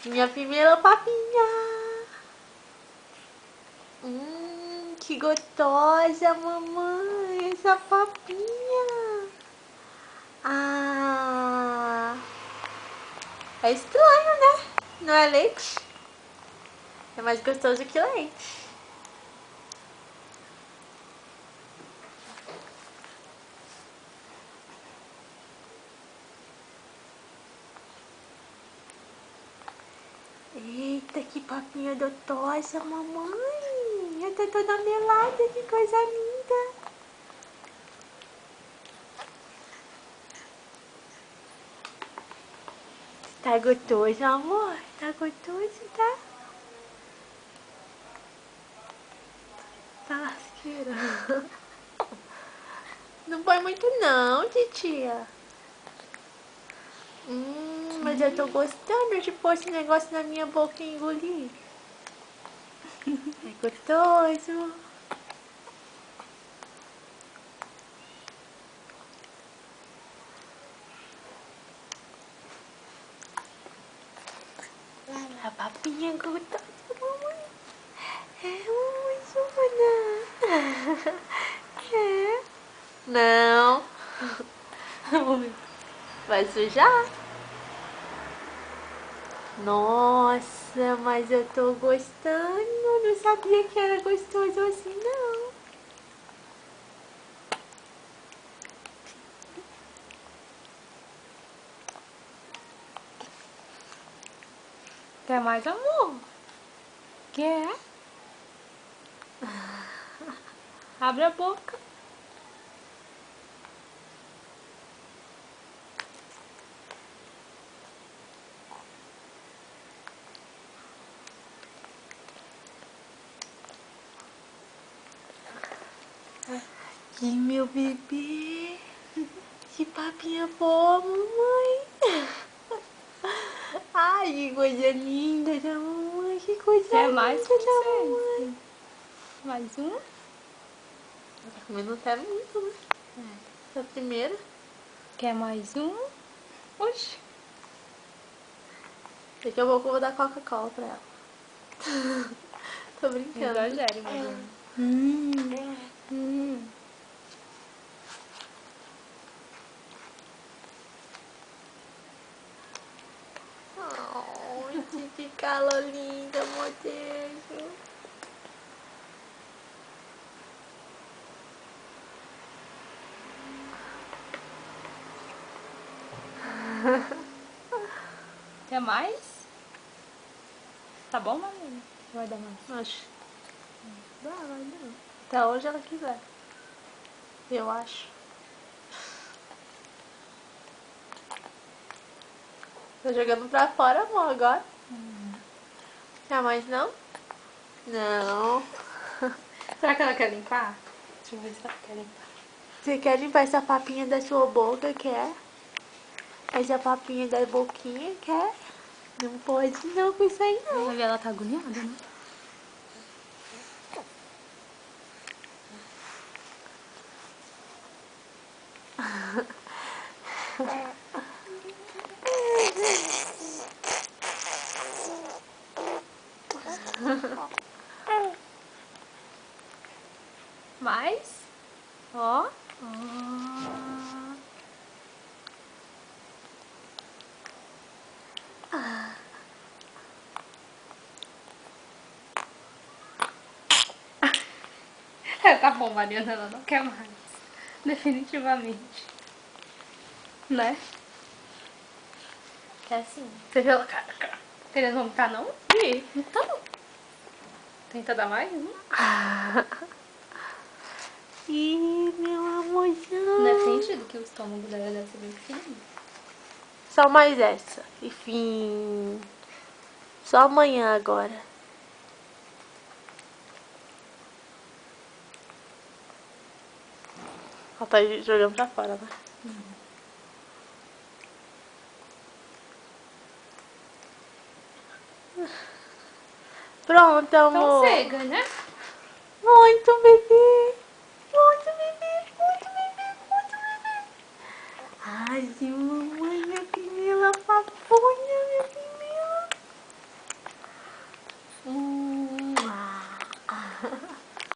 Minha primeira papinha. Que gostosa, mamãe. Essa papinha. Ah, é estranho, né? Não é leite? É mais gostoso que leite. Eita, que papinha gostosa, mamãe. Eu tô toda melada, que coisa linda. Tá gostoso, amor? Tá gostoso, tá? Tá lasqueira. Não põe muito não, titia. Mas eu tô gostando de pôr esse negócio na minha boca e engolir. É gostoso. A papinha gostosa, mamãe. É, mamãe, Joana. É. Não. Vai sujar? Nossa, mas eu tô gostando. Não sabia que era gostoso assim, não. Quer mais, amor? Quer? Abre a boca. Que meu bebê. Que papinha boa, mamãe. Ai, que coisa linda da mamãe. Que coisa Quer linda mais, da princesa? mamãe. Mais um? Tá comendo até muito, né? Essa primeira. Quer mais um? Oxi. Daqui a pouco eu vou dar Coca-Cola pra ela. Tô brincando. Exagere, Mariana. Ai, que cala linda, meu Deus. Quer mais? Tá bom, Mariana? Vai dar mais. Oxe. Dá, vai dar. Até hoje ela quiser. Eu acho. Tô jogando pra fora, amor, agora. Quer mais não? Não. Será que ela quer limpar? Deixa eu ver se ela quer limpar. Você quer limpar essa papinha da sua boca, quer? Essa papinha da boquinha, quer? Não pode não com isso aí, não. Vai ver, ela tá agoniada, né? Mais? Ó. Tá bom, Mariana, ela não quer mais. Definitivamente. Né? Quer sim. Você viu ela querendo vomitar, não? Ih, então. Tenta dar mais um. Ih, meu amorzão. Não é sentido que o estômago dela deve ser bem pequenininho. Só mais essa. Enfim. Só amanhã agora. Ela tá jogando pra fora, né? Pronto, amor. Então cega, né? Muito, bebê. Muito, bebê. Muito, bebê. Muito, bebê. Ai, mamãe.